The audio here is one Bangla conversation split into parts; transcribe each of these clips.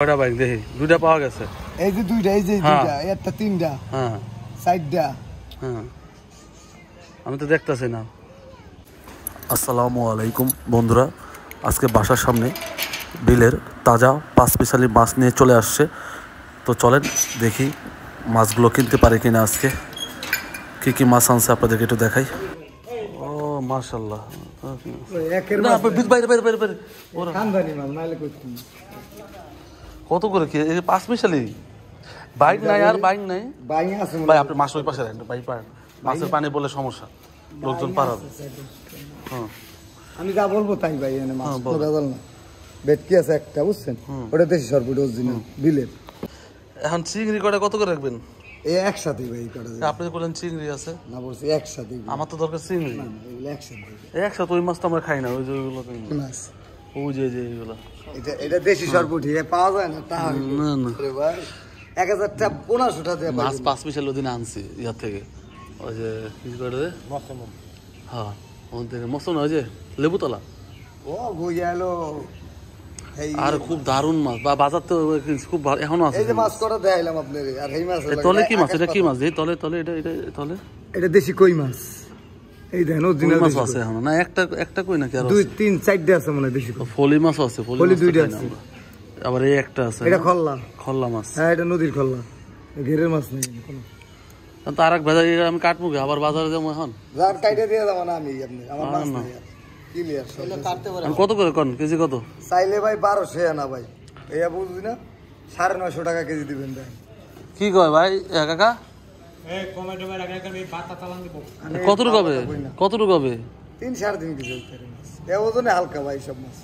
কয়টা বাইক দেখি? দুইটা পাওয়া গেছে। এই যে দুইটা, এই যে দুইটা, একটা তিনটা, হ্যাঁ চারটা। হ্যাঁ, আমি তো দেখতেছি না। আসসালামু আলাইকুম বন্ধুরা, আজকে বাসার সামনে বিলের তাজা 5 স্পেশালি মাছ নিয়ে চলে আসছে। তো চলেন দেখি মাছগুলো কিনতে পারে কিনা। আজকে কি কি মাছ আনছে আপনাদেরকে একটু দেখাই। ও মাশাআল্লাহ, কত করে কি 5 স্পেশালি? বাইক নাই আর বাইক নাই ভাই, আপনি মাছ ওই পাশে রাখেন ভাই, পারেন মাছের পানি বলে সমস্যা, লোকজন পারাবে। হ্যাঁ আমি যা বলবো তাই ভাই, এনে মাছ কোনো বেজাল না। ভেটকি আছে একটা, বুঝছেন, ওটা দেশি সরপুট অরিজিনাল বিলের। এখন চিংড়ি কটা কত করে রাখবেন? এই একসাথে ভাই কটা। আপনি বলেন চিংড়ি আছে না, বলছি একসাথে। আমার তো দরকার চিংড়ি। না না, এগুলো একসাথে। একসাথে ওই মাছ তো আমরা খাই না, ওই যে ওইগুলো মাছ, ওই যে যে এইগুলো। এটা দেশি সরপুট পাওয়া যায় না তা না না ভাই। 1000টা 1500টা দিয়ে মাছ 5 স্পেশাল ওদিন আনছি ইয়ার থেকে, ওই যে কি করে মৌসুম। হ্যাঁ ওখান থেকে মৌসুম, ওই যে লেবুতলা। ও গইয়ালো। আর খুব দারুণ মাছ, বা বাজার তো খুব ভালো এখনো আছে। এই যে মাছ করা দেখাইলাম আপনারে, আর এই মাছ তলে কি মাছ? এটা কি মাছ? এই তলে তলে এটা এটা তলে এটা দেশি কই মাছ। এই দেখেন অরিজিনাল মাছ আছে এখনো না? একটা কই নাকি? আর 2 3 4টা আছে মনে দেশি। ফলি মাছ আছে, ফলি দুইটা আছে। আবার এই একটা আছে, এটা খল্লা, খল্লা মাছ। হ্যাঁ এটা নদীর খল্লা, ঘেরের মাছ নেই কোনো। তো আরেক ভেজা আমি কাটবো আবার বাজারে যাবো এখন। যার কাইটে দিয়ে যাবো না আমি, আপনি আমার মাছ নাই ক্লিয়ার সব কাটতে পারে। কত করে কোন কেজি? কত চাইলে ভাই 1200 না ভাই, এইয়া বুঝবি না, 950 টাকা কেজি দিবেন ভাই। কি কয় ভাই কাকা? কতটুকু হবে? কতটুকু হবে? 3 3.5 কেজি মাছ। এ ওজনে হালকা ভাই সব মাছ।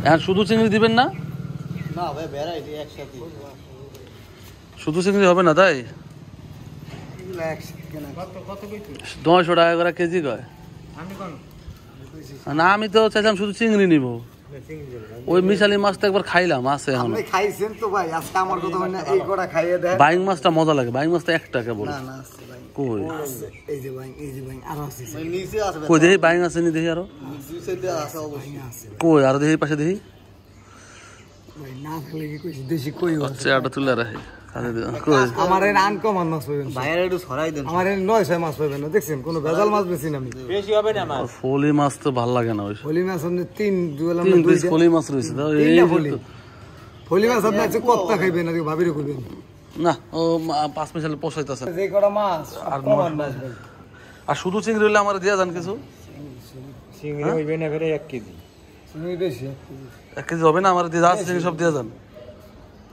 এখন শুধু চিংড়ি দিবেন না? না ভাই, ভ্যারাইটি একসাথে। শুধু চিংড়ি হবে না তাই? এগুলা একসাথে কেনা। কত কইছো? 900 টাকা করে কেজি কয়। আমি কোন না, আমি তো চাইলাম শুধু চিংড়ি নিব। ওই মিশালি মাছটা একবার খাইলাম, আছে এখন। আপনি খাইছেন তো ভাই, আজকে আমার কথা হয় না, এই কোটা খাইয়ে দেন। বাইং মাছটা মজা লাগে, বাইং মাছটা 1 টাকা বলে। না না আছে ভাই, কই এই যে ভাই, এই যে ভাই আরো আছে ভাই, নিচে আছে ভাই। কই দেখি বাইং আছে নি? দেখি আরো নিচে দিয়ে আছে অবশ্যই আছে কই, আর দেখি পাশে দেখি ভাই। না খালি কি কইছি, দেশি কই আছে। আচ্ছা এটা তুলে রাখি কই। আমার এর আনকমন মাছ পাবেন ভাই, এর একটু ছড়াই দেন। আমার এর 900 মাছ পাবেন না, দেখছেন কোন ভেজাল মাছ বেশি না। আমি বেশি হবে না মাছ। ফলি মাছ তো ভালো লাগে না। ওই ফলি মাছ আপনি 3 দুলা 3 পিস ফলি মাছ রইছে তো। এই ফলি মাছ আপনি আজকে কতটা খাইবেন না ভাবিরে কইবেন না, ও 5 মিশালে পোষাইতাছে যে কটা মাছ আর কমন মাছ ভাই। আর শুধু চিংড়ি হইলে আমার দিয়া যান কিছু। চিংড়ি হইবে না করে 1 কেজি চিংড়ি বেশি। 1 কেজি হবে না? আমার দিয়ে যান চিংড়ি সব দিয়া যান।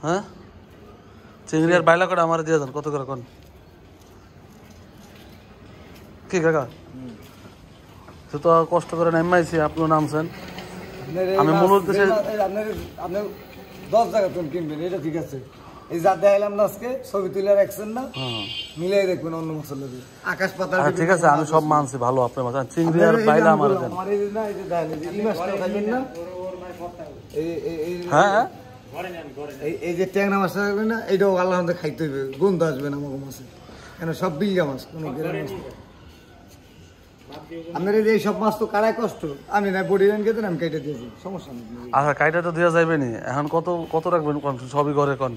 হ্যাঁ চিংড়ি আর বাইলা কটা আমার দিয়া যান। কত করে কোন কি কাকা? তো কষ্ট করে নামাইছি, আপনি নামছেন। আমি মূলত আপনি 10 টাকা তুমি কিনবেন, এটা ঠিক আছে। এই যা দেখাইলাম না আজকে, ছবি তুলে রাখছেন না, মিলাই দেখবেন অন্য মশলা দিয়ে। আকাশ পাতাল ঠিক আছে, আমি সব মানছি ভালো। আপনার মাছ চিংড়ি আর বাইলা আমার দেন। আমার এই না, এই যে দেখেন, এই মাছটা খাইবেন না, এই হ্যাঁ এই যে ট্যাংরা মাছটা খাইবেন না, এইটাও আল্লাহ আমাদের খাইতে হইবে, গন্ধ আসবে না আমাকে মাছে। কেন সব বিলগা মাছ, কোনো গ্রাম মাছ। আপনার এই সব মাছ তো কারাই কষ্ট, আমি না বডি রান খেতেন, আমি কেটে দিয়েছি, সমস্যা নেই। আচ্ছা কাইটা তো দেওয়া যাবে নি। এখন কত কত রাখবেন কোন? সবই ঘরে কোন?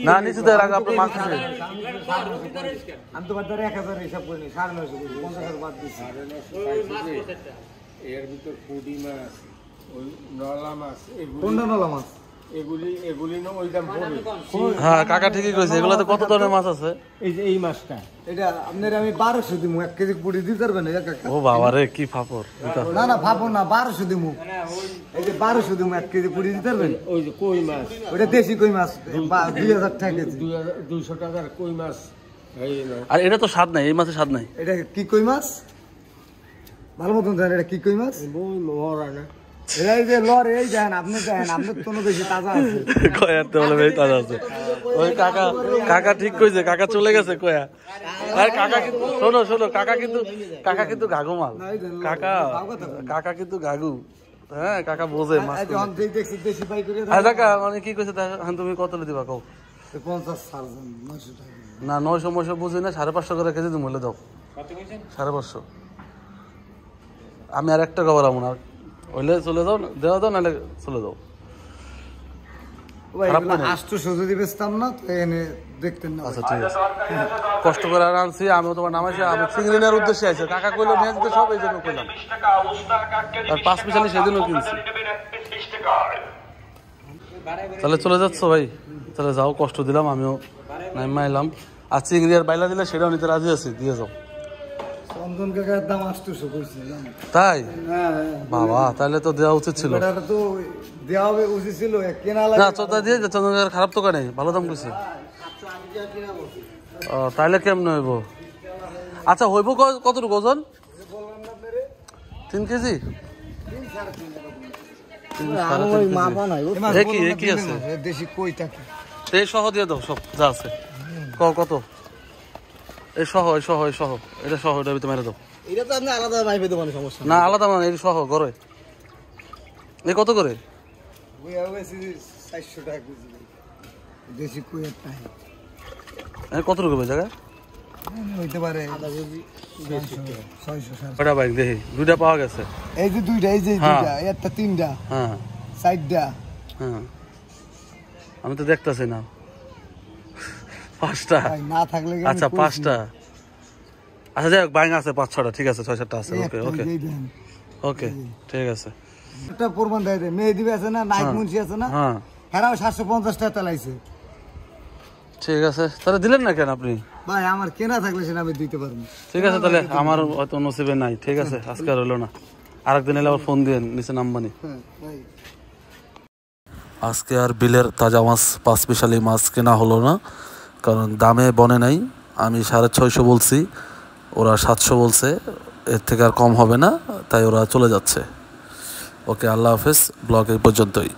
না নিচে তো রাখা আপনার মাছ আছে। আমি তো বাদ 1000 হিসাব করিনি, 950 করি, 50 বাদ দিচ্ছি। এর ভিতর পুঁটি মাছ, ওই নলা মাছ, কোনটা নলা মাছ? এগুলি না ওই দাম পড়বে। হ্যাঁ কাকা ঠিকই কইছে, এগুলো তো কত ধরনের মাছ আছে। এই যে এই মাছটা, এটা আপনার আমি 1200 দিমু, 1 কেজি পুরি দিতে পারবেন না কাকা? ও বাবা রে কি ফাপড়। না না ভাবো না, 1200 দিমু। এই যে 1200 দিমু, 1 কেজি পুরি দিতে পারবেন? ওই যে কই মাছ, ওটা দেশি কই মাছ, 2000 টাকা কেজি। 200 টাকার কই মাছ। আর এটা তো স্বাদ নাই, এই মাছের স্বাদ নাই। এটা কি কই মাছ? ভালো মতন জানেন এটা কি কই মাছ? বই মরা না। এই যে লরে, এই দেখেন আপনি, দেখেন আপনার তো বেশি তাজা আছে। কয়াতে বলে বেশি তাজা আছে। ওই কাকা কাকা ঠিক কইছে, কাকা চলে গেছে কয়া। আর কাকা কিন্তু শোনো শোনো, কাকা কিন্তু গাগু মাল। কাকা কিন্তু গাগু। হ্যাঁ কাকা বোঝে মাছ। যখন দেখছি দেশি পাই করে কাকা মানে কি কইছে, তুমি কত দিবা কও? 50 সার্জন 900 টাকা। না 900 বুঝি না, 550 করে কেজি তুমি বলে দাও। 550। আমি আর একটা কবার আমো না, হইলে চলে যাও, দেওয়া দাও, নাহলে চলে যাও। আটশো যদি বেচতাম না তো এনে দেখতেন না। আচ্ছা ঠিক আছে, কষ্ট করে আনছি, আমিও তোমার নামাইছি, আমি চিংড়ি নেওয়ার উদ্দেশ্যে আইছি। কাকা কইলো নিয়ে যেতে সব, এই জন্য কইলাম। আর 5 পিস আনি সেদিনও কিনছি। তাহলে চলে যাচ্ছ ভাই? তাহলে যাও, কষ্ট দিলাম, আমিও নাইমা এলাম। আর চিংড়ি আর বাইলা দিলে সেটাও নিতে রাজি আছি, দিয়ে যাও। চন্দন কাকার দাম 800 কইছে। তাই? হ্যাঁ বাবা, তাহলে তো দেওয়া উচিত ছিল। এটা তো দেওয়া হবে উচিত ছিল, কেনা না লাগে চোদ্দা দিয়ে চন্দনকার খারাপ তো কানে, ভালো দাম কইছে। ও তাইলে কেমনে হইব? আচ্ছা হইব কতটুকু ওজন? 3 কেজি? কি আছে দেশি কই থাকে এই সহ দিয়ে দাও, সব যা আছে। কত? এই সহ এটা সহ, এটা ভিতরে মেরে দাও। এটা তো আপনি আলাদা মাইপে দেবেন, সমস্যা না আলাদা মানে এই সহ গড়ে। এই কত করে? 400 টাকা কেজি দেশি কই একটা কত রকম জায়গা হইতে পারে আধা কেজি 600। ওটা বাইক দেখি দুইটা পাওয়া গেছে। এই যে দুইটা, এই যে দুইটা, একটা তিনটা, হ্যাঁ চারটা, হ্যাঁ আমি তো দেখতেছি না। 5টা না থাকলে আচ্ছা 5টা। আচ্ছা যাই হোক, বাইং আছে 5-6টা, ঠিক আছে, 6-7টা আছে। ওকে ওকে ওকে ঠিক আছে। একটা প্রমাণ দেয় দে, মেহেদি আছে না, নাইক মুন্সি আছে না, হ্যাঁ হেরাও 750 টাকা চালাইছে। ঠিক আছে, তাহলে দিলেন না কেন আপনি? ভাই আমার কেনা থাকলে সেটা আমি দিতে পারবো। ঠিক আছে, তাহলে আমার হয়তো নসিবে নাই। ঠিক আছে, আজকে আর হলো না, আরেকদিন এলে আবার ফোন দিয়ে নিচে নামবানি। আজকে আর বিলের তাজা মাছ 5 স্পেশালি মাছ কেনা হলো না, কারণ দামে বনে নাই। আমি 650 বলছি, ওরা 700 বলছে, এর থেকে আর কম হবে না, তাই ওরা চলে যাচ্ছে। ওকে, আল্লাহ হাফেজ, ব্লগ এই পর্যন্তই।